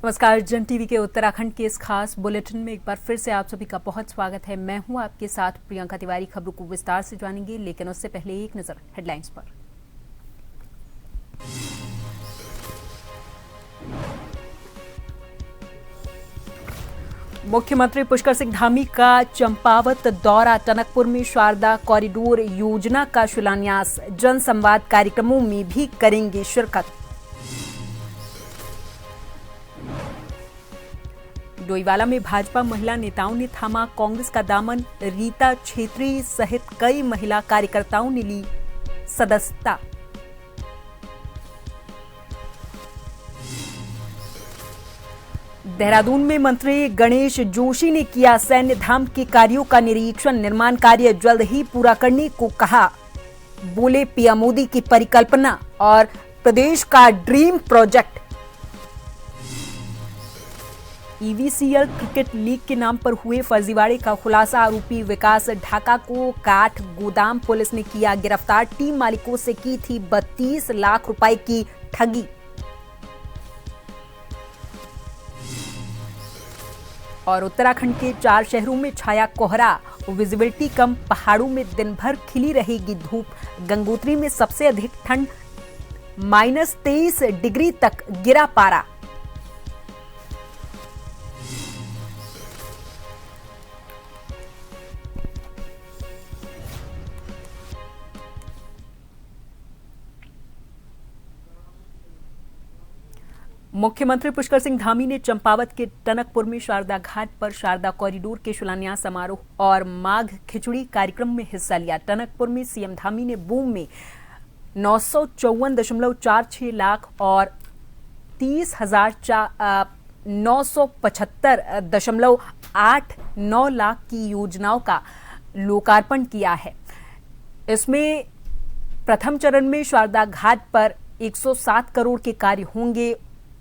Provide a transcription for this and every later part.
नमस्कार। जन टीवी के उत्तराखंड के इस खास बुलेटिन में एक बार फिर से आप सभी का बहुत स्वागत है। मैं हूं आपके साथ प्रियंका तिवारी। खबरों को विस्तार से जानेंगे, लेकिन उससे पहले एक नजर हेडलाइंस पर। मुख्यमंत्री पुष्कर सिंह धामी का चंपावत दौरा, टनकपुर में शारदा कॉरिडोर योजना का शिलान्यास, जन संवाद कार्यक्रमों में भी करेंगे शिरकत। डोईवाला में भाजपा महिला नेताओं ने थामा कांग्रेस का दामन, रीता छेत्री सहित कई महिला कार्यकर्ताओं ने ली सदस्यता। देहरादून में मंत्री गणेश जोशी ने किया सैन्य धाम के कार्यों का निरीक्षण, निर्माण कार्य जल्द ही पूरा करने को कहा। बोले पीएम मोदी की परिकल्पना और प्रदेश का ड्रीम प्रोजेक्ट। ईवीसीएल क्रिकेट लीग के नाम पर हुए फर्जीवाड़े का खुलासा, आरोपी विकास ढाका को काठ गोदाम पुलिस ने किया गिरफ्तार। टीम मालिकों से की थी 32 लाख रुपए की ठगी। और उत्तराखंड के 4 शहरों में छाया कोहरा, विजिबिलिटी कम, पहाड़ों में दिन भर खिली रहेगी धूप। गंगोत्री में सबसे अधिक ठंड, -23 डिग्री तक गिरा पारा। मुख्यमंत्री पुष्कर सिंह धामी ने चंपावत के टनकपुर में शारदा घाट पर शारदा कॉरिडोर के शिलान्यास समारोह और माघ खिचड़ी कार्यक्रम में हिस्सा लिया। टनकपुर में सीएम धामी ने बूम में 954.46 लाख और 30,975.89 लाख की योजनाओं का लोकार्पण किया है। इसमें प्रथम चरण में शारदा घाट पर 107 करोड़ के कार्य होंगे।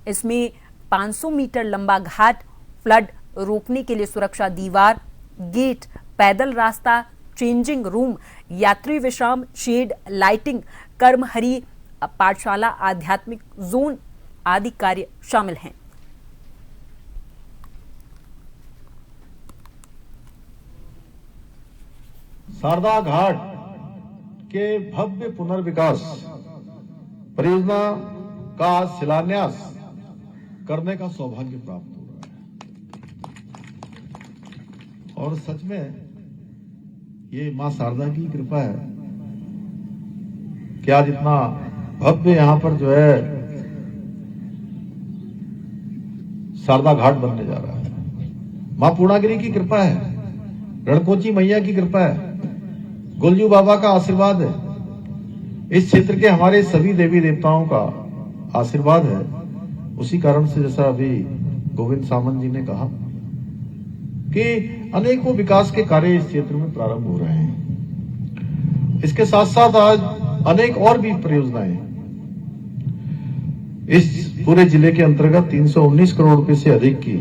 इसमें 500 मीटर लंबा घाट, फ्लड रोकने के लिए सुरक्षा दीवार, गेट, पैदल रास्ता, चेंजिंग रूम, यात्री विश्राम, शेड, लाइटिंग, कर्महरी पाठशाला, आध्यात्मिक जोन आदि कार्य शामिल हैं। शारदा घाट के भव्य पुनर्विकास परियोजना का शिलान्यास करने का सौभाग्य प्राप्त हो रहा है और सच में ये मां शारदा की कृपा है कि आज इतना भव्य यहां पर जो है शारदा घाट बनने जा रहा है। मां पूर्णागिरी की कृपा है, रणकोची मैया की कृपा है, गुलजू बाबा का आशीर्वाद है, इस क्षेत्र के हमारे सभी देवी देवताओं का आशीर्वाद है। उसी कारण से जैसा अभी गोविंद सामंत जी ने कहा कि अनेकों विकास के कार्य इस क्षेत्र में प्रारंभ हो रहे हैं। इसके साथ साथ आज अनेक और भी परियोजनाएं इस पूरे जिले के अंतर्गत 319 करोड़ रुपए से अधिक की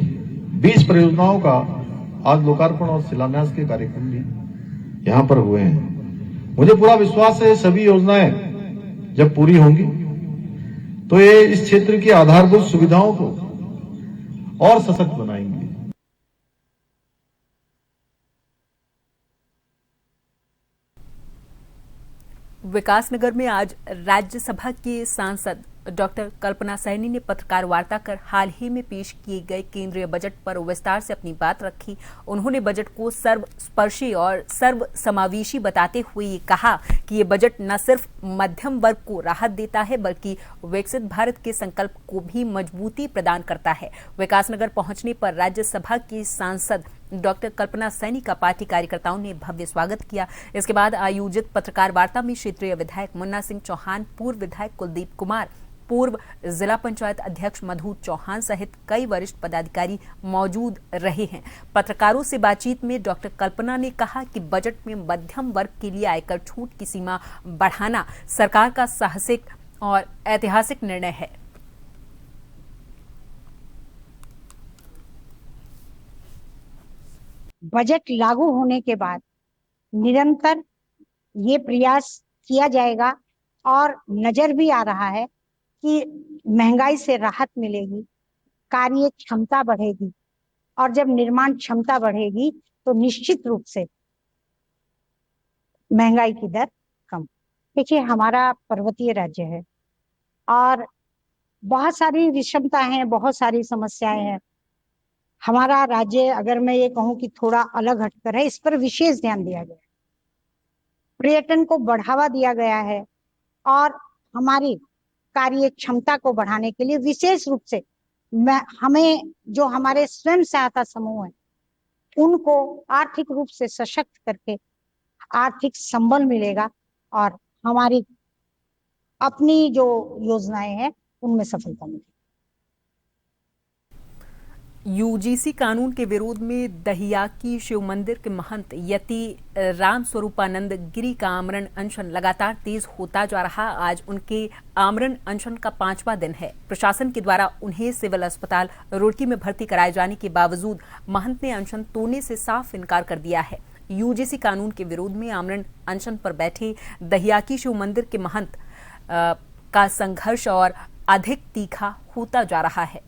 20 परियोजनाओं का आज लोकार्पण और शिलान्यास के कार्यक्रम भी यहां पर हुए हैं। मुझे पूरा विश्वास है सभी योजनाएं जब पूरी होंगी तो ये इस क्षेत्र की आधारभूत सुविधाओं को और सशक्त बनाएंगे। विकासनगर में आज राज्यसभा के सांसद डॉक्टर कल्पना सैनी ने पत्रकार वार्ता कर हाल ही में पेश किए गए केंद्रीय बजट पर विस्तार से अपनी बात रखी। उन्होंने बजट को सर्वस्पर्शी और सर्वसमावेशी बताते हुए ये कहा कि ये बजट न सिर्फ मध्यम वर्ग को राहत देता है बल्कि विकसित भारत के संकल्प को भी मजबूती प्रदान करता है। विकासनगर पहुंचने पर राज्यसभा के सांसद डॉक्टर कल्पना सैनी का पार्टी कार्यकर्ताओं ने भव्य स्वागत किया। इसके बाद आयोजित पत्रकार वार्ता में क्षेत्रीय विधायक मुन्ना सिंह चौहान, पूर्व विधायक कुलदीप कुमार, पूर्व जिला पंचायत अध्यक्ष मधु चौहान सहित कई वरिष्ठ पदाधिकारी मौजूद रहे हैं। पत्रकारों से बातचीत में डॉक्टर कल्पना ने कहा कि बजट में मध्यम वर्ग के लिए आयकर छूट की सीमा बढ़ाना सरकार का साहसिक और ऐतिहासिक निर्णय है। बजट लागू होने के बाद निरंतर ये प्रयास किया जाएगा और नजर भी आ रहा है कि महंगाई से राहत मिलेगी, कार्य क्षमता बढ़ेगी, और जब निर्माण क्षमता बढ़ेगी तो निश्चित रूप से महंगाई की दर कम। देखिए, हमारा पर्वतीय राज्य है और बहुत सारी विषमताएं हैं, बहुत सारी समस्याएं हैं। हमारा राज्य, अगर मैं ये कहूं कि थोड़ा अलग हटकर है, इस पर विशेष ध्यान दिया गया है, पर्यटन को बढ़ावा दिया गया है और हमारी कार्य क्षमता को बढ़ाने के लिए विशेष रूप से हमें जो हमारे स्वयं सहायता समूह हैं उनको आर्थिक रूप से सशक्त करके आर्थिक संबल मिलेगा और हमारी अपनी जो योजनाएं हैं उनमें सफलता मिलेगी। यूजीसी कानून के विरोध में दहियाकी शिव मंदिर के महंत यति राम स्वरूपानंद गिरी का आमरण अनशन लगातार तेज होता जा रहा। आज उनके आमरण अनशन का 5वां दिन है। प्रशासन के द्वारा उन्हें सिविल अस्पताल रुड़की में भर्ती कराए जाने के बावजूद महंत ने अनशन तोड़ने से साफ इनकार कर दिया है। यूजीसी कानून के विरोध में आमरण अनशन पर बैठे दहियाकी शिव मंदिर के महंत का संघर्ष और अधिक तीखा होता जा रहा है।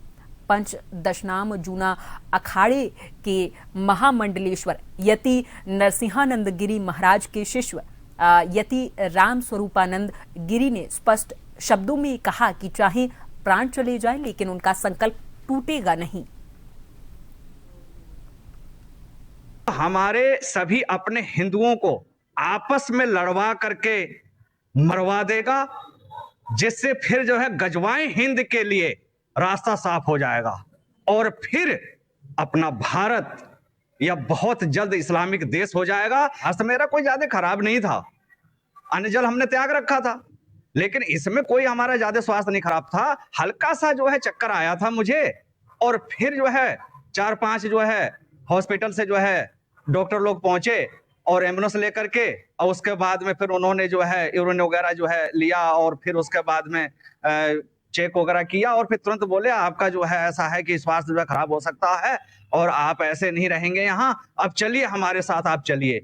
पंच दशनाम जूना अखाड़े के महामंडलेश्वर यति नरसिंहानंद गिरी महाराज के शिष्य यति राम स्वरूपानंद गिरी ने स्पष्ट शब्दों में कहा कि चाहे प्राण चले जाए लेकिन उनका संकल्प टूटेगा नहीं। हमारे सभी अपने हिंदुओं को आपस में लड़वा करके मरवा देगा, जिससे फिर जो है गजवाए हिंद के लिए रास्ता साफ हो जाएगा और फिर अपना भारत या बहुत जल्द इस्लामिक देश हो जाएगा। आज मेरा कोई ज्यादा खराब नहीं था, अन्न जल हमने त्याग रखा था, लेकिन इसमें कोई हमारा ज्यादा स्वास्थ्य नहीं खराब था। हल्का सा जो है चक्कर आया था मुझे और फिर जो है 4-5 जो है हॉस्पिटल से जो है डॉक्टर लोग पहुंचे और एम्बुलेंस लेकर के, और उसके बाद में फिर उन्होंने जो है यूरिन वगैरह जो है लिया और फिर उसके बाद में चेक वगैरह किया और फिर तुरंत बोले आपका जो है ऐसा है कि स्वास्थ्य जो है खराब हो सकता है और आप ऐसे नहीं रहेंगे यहाँ, अब चलिए हमारे साथ, आप चलिए।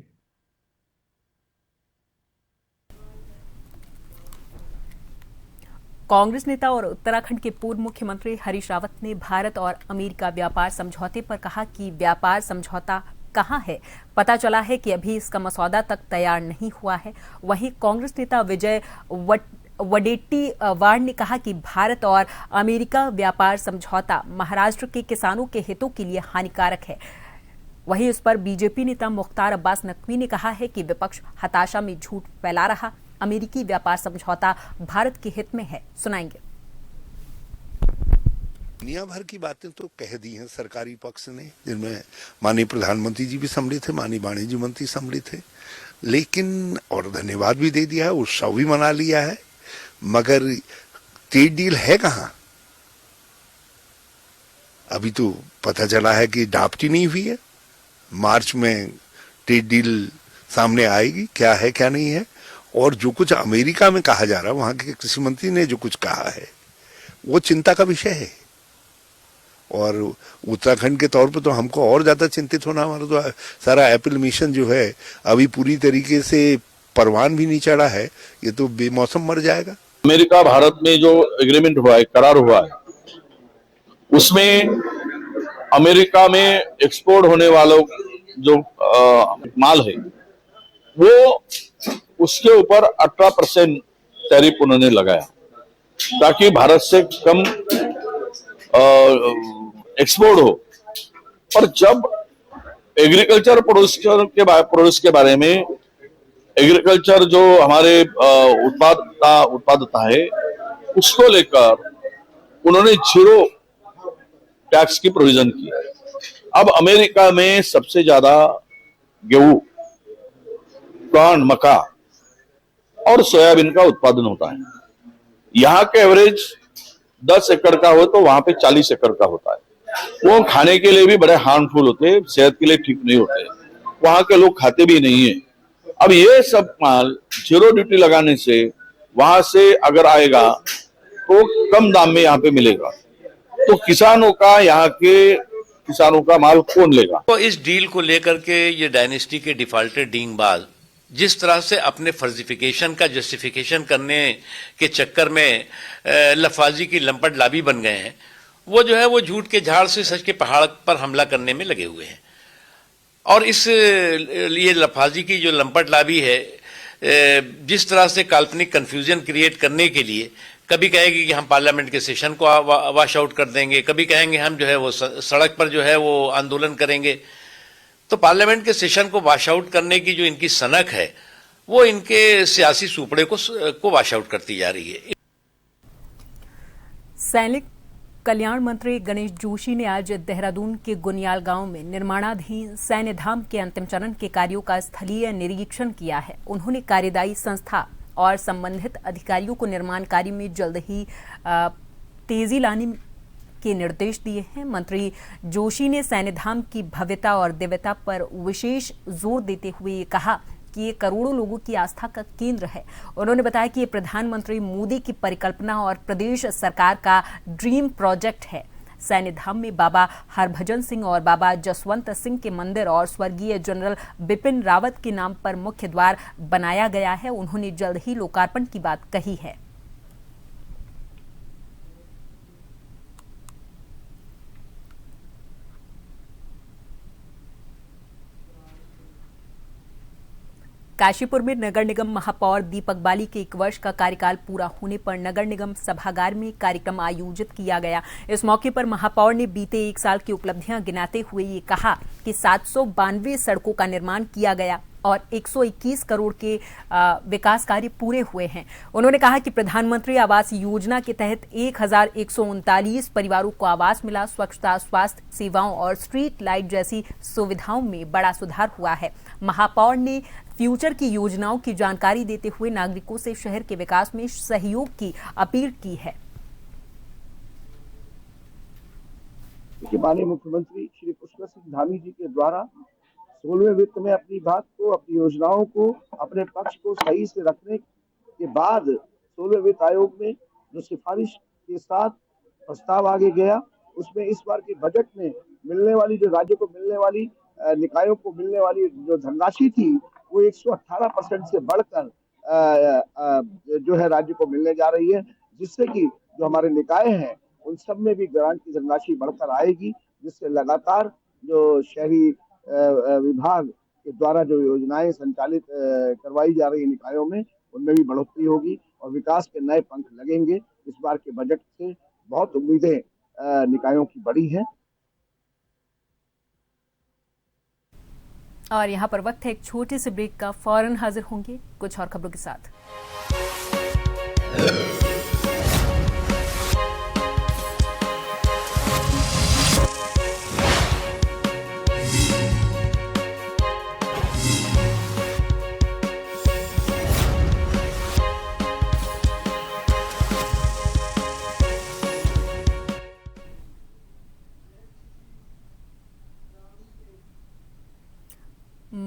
कांग्रेस नेता और उत्तराखंड के पूर्व मुख्यमंत्री हरीश रावत ने भारत और अमेरिका व्यापार समझौते पर कहा कि व्यापार समझौता कहां है, पता चला है कि अभी इसका मसौदा तक तैयार नहीं हुआ है। वहीं कांग्रेस नेता विजय वडेट्टीवार ने कहा कि भारत और अमेरिका व्यापार समझौता महाराष्ट्र के किसानों के हितों के लिए हानिकारक है। वहीं इस पर बीजेपी नेता मुख्तार अब्बास नकवी ने कहा है कि विपक्ष हताशा में झूठ फैला रहा। अमेरिकी व्यापार समझौता भारत के हित में है। सुनाएंगे। दुनिया भर की बातें तो कह दी हैं सरकारी पक्ष ने, जिनमें माननीय प्रधानमंत्री जी भी सम्मिलित थे, माननीय वाणिज्य मंत्री सम्मिलित थे, लेकिन और धन्यवाद भी दे दिया है, उत्सव भी मना लिया है, मगर ट्रेड डील है कहां? अभी तो पता चला है कि ड्राफ्ट ही नहीं हुई है। मार्च में ट्रेड डील सामने आएगी, क्या है क्या नहीं है। और जो कुछ अमेरिका में कहा जा रहा है, वहां के कृषि मंत्री ने जो कुछ कहा है वो चिंता का विषय है। और उत्तराखंड के तौर पर तो हमको और ज्यादा चिंतित होना, हमारा तो सारा एप्पल मिशन जो है अभी पूरी तरीके से परवान भी नहीं चढ़ा है, ये तो बेमौसम मर जाएगा। अमेरिका भारत में जो एग्रीमेंट हुआ है, करार हुआ है, उसमें अमेरिका में एक्सपोर्ट होने वालों जो माल है वो उसके ऊपर 18% टैरिफ उन्होंने लगाया ताकि भारत से कम एक्सपोर्ट हो। और जब एग्रीकल्चर प्रोड्यूस के बारे में, एग्रीकल्चर जो हमारे उत्पादकता है उसको लेकर उन्होंने 0 टैक्स की प्रोविजन की। अब अमेरिका में सबसे ज्यादा गेहूं, कॉर्न, मक्का और सोयाबीन का उत्पादन होता है। यहाँ के एवरेज 10 एकड़ का हो तो वहां पे 40 एकड़ का होता है। वो खाने के लिए भी बड़े हार्मफुल होते हैं, सेहत के लिए ठीक नहीं होते, वहां के लोग खाते भी नहीं है। अब ये सब माल 0 ड्यूटी लगाने से वहां से अगर आएगा तो कम दाम में यहाँ पे मिलेगा, तो किसानों का, यहाँ के किसानों का माल कौन लेगा? तो इस डील को लेकर के ये डायनेस्टी के डिफाल्टेड डींगबाज जिस तरह से अपने फर्जिफिकेशन का जस्टिफिकेशन करने के चक्कर में लफाजी की लंपट लाबी बन गए हैं, वो जो है वो झूठ के झाड़ से सच के पहाड़ पर हमला करने में लगे हुए हैं। और इस लिए लफाजी की जो लंपट लाबी है, जिस तरह से काल्पनिक कंफ्यूजन क्रिएट करने के लिए कभी कहेगी कि हम पार्लियामेंट के सेशन को वॉश आउट कर देंगे, कभी कहेंगे हम जो है वो सड़क पर जो है वो आंदोलन करेंगे। तो पार्लियामेंट के सेशन को वॉश आउट करने की जो इनकी सनक है वो इनके सियासी सुपड़े को वॉश आउट करती जा रही है। सैनिक कल्याण मंत्री गणेश जोशी ने आज देहरादून के गुनियाल गांव में निर्माणाधीन सैन्य धाम के अंतिम चरण के कार्यों का स्थलीय निरीक्षण किया है। उन्होंने कार्यदायी संस्था और संबंधित अधिकारियों को निर्माण कार्य में जल्द ही तेजी लाने के निर्देश दिए हैं। मंत्री जोशी ने सैन्य धाम की भव्यता और दिव्यता पर विशेष जोर देते हुए कहा कि ये करोड़ों लोगों की आस्था का केंद्र है। उन्होंने बताया कि ये प्रधानमंत्री मोदी की परिकल्पना और प्रदेश सरकार का ड्रीम प्रोजेक्ट है। सैन्य धाम में बाबा हरभजन सिंह और बाबा जसवंत सिंह के मंदिर और स्वर्गीय जनरल बिपिन रावत के नाम पर मुख्य द्वार बनाया गया है। उन्होंने जल्द ही लोकार्पण की बात कही है। काशीपुर में नगर निगम महापौर दीपक बाली के 1 वर्ष का कार्यकाल पूरा होने पर नगर निगम सभागार में कार्यक्रम आयोजित किया गया। इस मौके पर महापौर ने बीते 1 साल की उपलब्धियां गिनाते हुए ये कहा कि 792 सड़कों का निर्माण किया गया और 121 करोड़ के विकास कार्य पूरे हुए हैं। उन्होंने कहा कि प्रधानमंत्री आवास योजना के तहत 1139 परिवारों को आवास मिला। स्वच्छता, स्वास्थ्य सेवाओं और स्ट्रीट लाइट जैसी सुविधाओं में बड़ा सुधार हुआ है। महापौर ने फ्यूचर की योजनाओं की जानकारी देते हुए नागरिकों से शहर के विकास में सहयोग की अपील की है। माननीय मुख्यमंत्री श्री पुष्कर सिंह धामी जी के द्वारा 16वें वित्त में अपनी बात को, अपनी योजनाओं को, अपने पक्ष को सही से रखने के बाद 16वें वित्त आयोग में जो सिफारिश के साथ प्रस्ताव आगे गया, उसमें इस बार के बजट में मिलने वाली, जो राज्य को मिलने वाली, निकायों को मिलने वाली जो धनराशि थी वो 118% से बढ़कर जो है राज्य को मिलने जा रही है, जिससे कि जो हमारे निकाय हैं उन सब में भी ग्रांट की धनराशि बढ़कर आएगी, जिससे लगातार जो शहरी विभाग के द्वारा जो योजनाएं संचालित करवाई जा रही है निकायों में, उनमें भी बढ़ोतरी होगी और विकास के नए पंख लगेंगे। इस बार के बजट से बहुत उम्मीदें निकायों की बड़ी हैं। और यहाँ पर वक्त है एक छोटे से ब्रेक का। फौरन हाजिर होंगे कुछ और खबरों के साथ।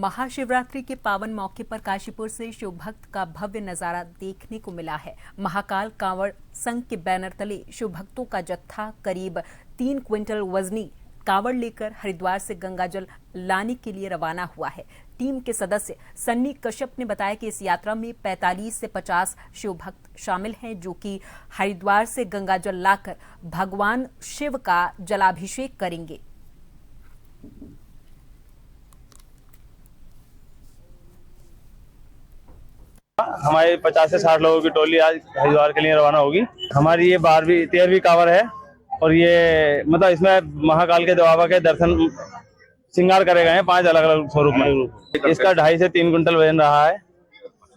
महाशिवरात्रि के पावन मौके पर काशीपुर से शिव भक्त का भव्य नजारा देखने को मिला है। महाकाल कांवड़ संघ के बैनर तले शिव भक्तों का जत्था करीब 3 क्विंटल वजनी कांवड़ लेकर हरिद्वार से गंगाजल लाने के लिए रवाना हुआ है। टीम के सदस्य सन्नी कश्यप ने बताया कि इस यात्रा में 45 से 50 शिव भक्त शामिल हैं, जो कि हरिद्वार से गंगाजल लाकर भगवान शिव का जलाभिषेक करेंगे। हमारे 50 से 60 लोगों की टोली आज हरिद्वार के लिए रवाना होगी। हमारी ये 13वीं कांवड़ है और ये मतलब इसमें महाकाल के देवाबा के दर्शन श्रृंगार करे गए हैं 5 अलग अलग स्वरूप में। इसका 2.5 से 3 कुंटल वजन रहा है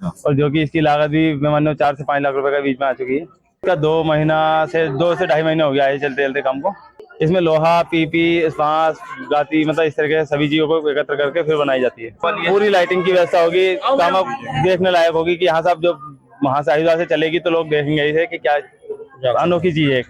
और जो कि इसकी लागत भी मैं मानो 4 से 5 लाख रुपए के बीच में आ चुकी है। इसका 2 से 2.5 महीने हो गया है चलते चलते काम को। इसमें लोहा, पीपी, बांस, गाती, मतलब इस तरह के सभी चीजों को एकत्र करके फिर बनाई जाती है। पूरी लाइटिंग की व्यवस्था होगी, काम देखने लायक होगी कि यहाँ से अब जो वहां से हरिद्वार से चलेगी तो लोग देखेंगे इसे कि क्या अनोखी चीज है।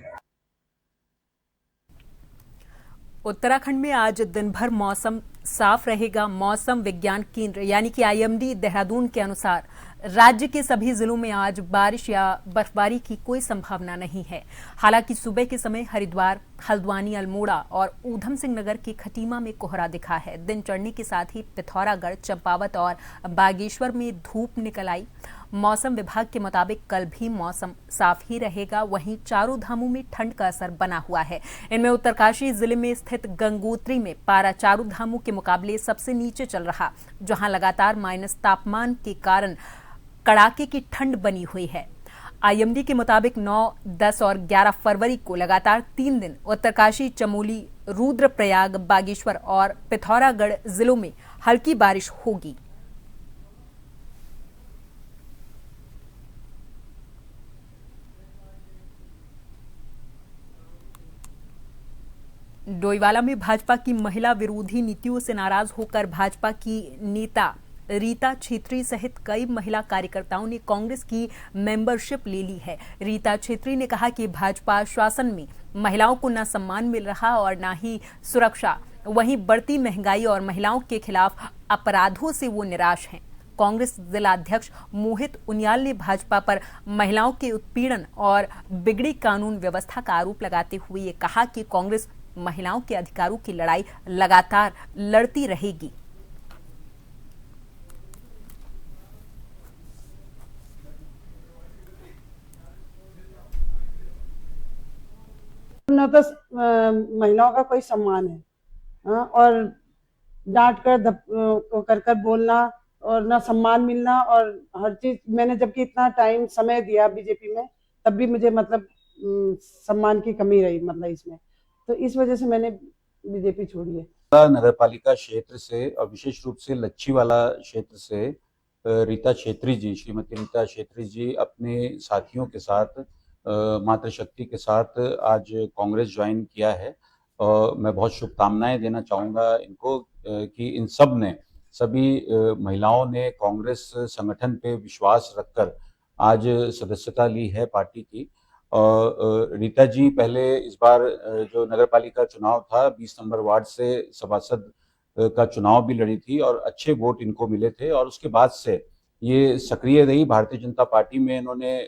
उत्तराखंड में आज दिन भर मौसम साफ रहेगा। मौसम विज्ञान केंद्र यानी कि IMD देहरादून के अनुसार राज्य के सभी जिलों में आज बारिश या बर्फबारी की कोई संभावना नहीं है। हालांकि सुबह के समय हरिद्वार, हल्द्वानी, अल्मोड़ा और ऊधम सिंह नगर के खटीमा में कोहरा दिखा है। दिन चढ़ने के साथ ही पिथौरागढ़, चंपावत और बागेश्वर में धूप निकल आई। मौसम विभाग के मुताबिक कल भी मौसम साफ ही रहेगा। वहीं चारों धामों में ठंड का असर बना हुआ है। इनमें उत्तरकाशी जिले में स्थित गंगोत्री में पारा चारों धामों के मुकाबले सबसे नीचे चल रहा, जहां लगातार माइनस तापमान के कारण कड़ाके की ठंड बनी हुई है। आईएमडी के मुताबिक 9, 10 और 11 फरवरी को लगातार 3 दिन उत्तरकाशी, चमोली, रुद्रप्रयाग, बागेश्वर और पिथौरागढ़ जिलों में हल्की बारिश होगी। डोईवाला में भाजपा की महिला विरोधी नीतियों से नाराज होकर भाजपा की नेता रीता छेत्री सहित कई महिला कार्यकर्ताओं ने कांग्रेस की मेंबरशिप ले ली है। रीता छेत्री ने कहा कि भाजपा शासन में महिलाओं को न सम्मान मिल रहा और न ही सुरक्षा। वहीं बढ़ती महंगाई और महिलाओं के खिलाफ अपराधों से वो निराश हैं। कांग्रेस जिला अध्यक्ष मोहित उनियाल ने भाजपा पर महिलाओं के उत्पीड़न और बिगड़ी कानून व्यवस्था का आरोप लगाते हुए ये कहा कि कांग्रेस महिलाओं के अधिकारों की लड़ाई लगातार लड़ती रहेगी। न तो महिलाओं का कोई सम्मान है और डांट कर बोलना और ना सम्मान मिलना और हर चीज। मैंने जबकि इतना टाइम समय दिया बीजेपी में, तब भी मुझे मतलब सम्मान की कमी रही मतलब इसमें, तो इस वजह से मैंने बीजेपी छोड़ी है। नगर पालिका क्षेत्र से और विशेष रूप से लच्छीवाला क्षेत्र से रीता छेत्री जी, श्रीमती रीता छेत्री जी अपने साथियों के साथ, मातृशक्ति के साथ आज कांग्रेस ज्वाइन किया है। और मैं बहुत शुभकामनाएं देना चाहूँगा इनको कि इन सब ने, सभी महिलाओं ने कांग्रेस संगठन पे विश्वास रखकर आज सदस्यता ली है पार्टी की। और रीता जी पहले इस बार जो नगर पालिका चुनाव था 20 नंबर वार्ड से सभासद का चुनाव भी लड़ी थी और अच्छे वोट इनको मिले थे और उसके बाद से ये सक्रिय रही। भारतीय जनता पार्टी में इन्होंने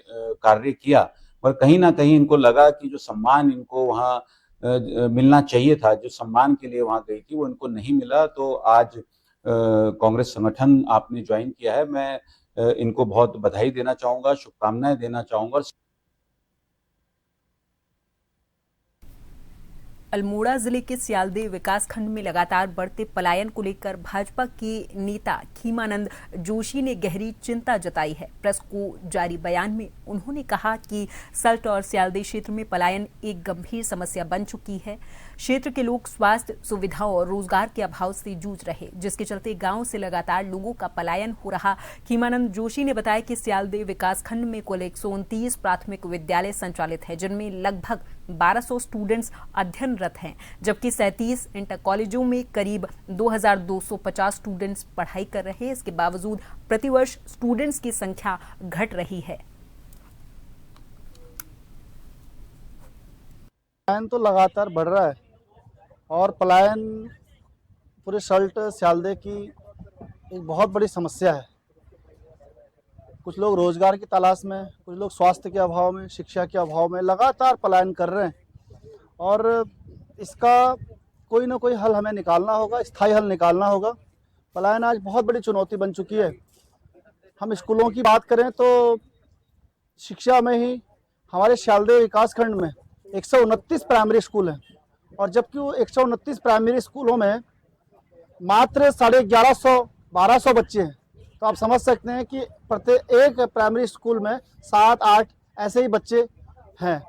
कार्य किया, पर कहीं ना कहीं इनको लगा कि जो सम्मान इनको वहाँ मिलना चाहिए था, जो सम्मान के लिए वहाँ गई थी, वो इनको नहीं मिला। तो आज कांग्रेस संगठन आपने ज्वाइन किया है। मैं इनको बहुत बधाई देना चाहूँगा, शुभकामनाएं देना चाहूँगा। अल्मोड़ा जिले के सियालदे विकास खंड में लगातार बढ़ते पलायन को लेकर भाजपा के नेता खीमानंद जोशी ने गहरी चिंता जताई है। प्रेस को जारी बयान में उन्होंने कहा कि सल्ट और सियालदे क्षेत्र में पलायन एक गंभीर समस्या बन चुकी है। क्षेत्र के लोग स्वास्थ्य सुविधाओं और रोजगार के अभाव से जूझ रहे, जिसके चलते गांव से लगातार लोगों का पलायन हो रहा। खीमानंद जोशी ने बताया कि सियालदे विकास खंड में कुल 129 प्राथमिक विद्यालय संचालित है, जिनमें लगभग 1200 स्टूडेंट्स अध्ययनरत हैं, जबकि 37 इंटर कॉलेजों में करीब 2250 स्टूडेंट्स पढ़ाई कर रहे हैं। इसके बावजूद प्रतिवर्ष स्टूडेंट्स की संख्या घट रही है। पलायन तो लगातार बढ़ रहा है और पलायन पूरे सल्ट सियालदे की एक बहुत बड़ी समस्या है। कुछ लोग रोजगार की तलाश में, कुछ लोग स्वास्थ्य के अभाव में, शिक्षा के अभाव में लगातार पलायन कर रहे हैं और इसका कोई ना कोई हल हमें निकालना होगा, स्थायी हल निकालना होगा। पलायन आज बहुत बड़ी चुनौती बन चुकी है। हम स्कूलों की बात करें तो शिक्षा में ही हमारे सियालदे विकास खंड में 129 प्राइमरी स्कूल हैं और जबकि वो 129 प्राइमरी स्कूलों में मात्र 1150-1200 बच्चे हैं। तो आप समझ सकते हैं कि प्रत्येक प्राइमरी स्कूल में 7-8 ऐसे ही बच्चे हैं।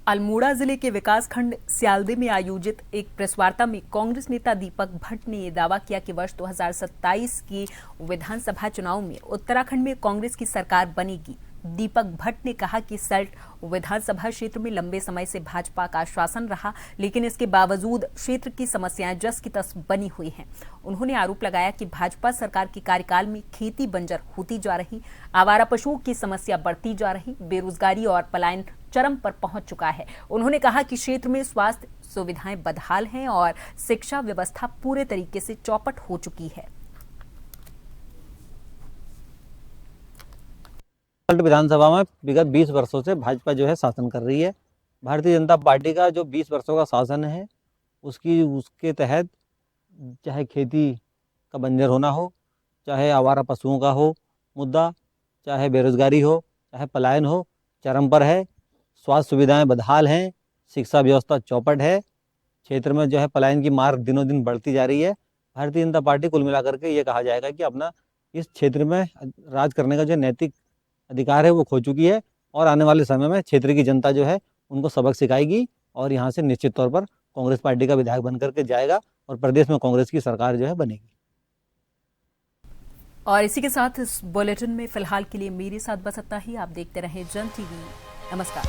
अल्मोड़ा जिले के विकास खंड सियालदे में आयोजित एक प्रेस वार्ता में कांग्रेस नेता दीपक भट्ट ने यह दावा किया कि वर्ष 2027 के विधानसभा चुनाव में उत्तराखंड में कांग्रेस की सरकार बनेगी। दीपक भट्ट ने कहा कि सल्ट विधानसभा क्षेत्र में लंबे समय से भाजपा का शासन रहा, लेकिन इसके बावजूद क्षेत्र की समस्याएं जस की तस बनी हुई हैं। उन्होंने आरोप लगाया कि भाजपा सरकार के कार्यकाल में खेती बंजर होती जा रही, आवारा पशुओं की समस्या बढ़ती जा रही, बेरोजगारी और पलायन चरम पर पहुंच चुका है। उन्होंने कहा कि क्षेत्र में स्वास्थ्य सुविधाएं बदहाल हैं और शिक्षा व्यवस्था पूरे तरीके से चौपट हो चुकी है। विधानसभा में विगत 20 वर्षों से भाजपा जो है शासन कर रही है। भारतीय जनता पार्टी का जो 20 वर्षों का शासन है उसके तहत चाहे खेती का बंजर होना हो, चाहे आवारा पशुओं का हो मुद्दा, चाहे बेरोजगारी हो, चाहे पलायन हो, चरम पर है। स्वास्थ्य सुविधाएं बदहाल हैं, शिक्षा व्यवस्था चौपट है। क्षेत्र में जो है पलायन की मार दिनों दिन बढ़ती जा रही है। भारतीय जनता पार्टी कुल मिलाकर के ये कहा जाएगा कि अपना इस क्षेत्र में राज करने का जो नैतिक अधिकार है वो खो चुकी है और आने वाले समय में क्षेत्र की जनता जो है उनको सबक सिखाएगी और यहाँ से निश्चित तौर पर कांग्रेस पार्टी का विधायक बनकर के जाएगा और प्रदेश में कांग्रेस की सरकार जो है बनेगी। और इसी के साथ इस बुलेटिन में फिलहाल के लिए मेरे साथ बस इतना ही। आप देखते रहें जन टीवी। नमस्कार।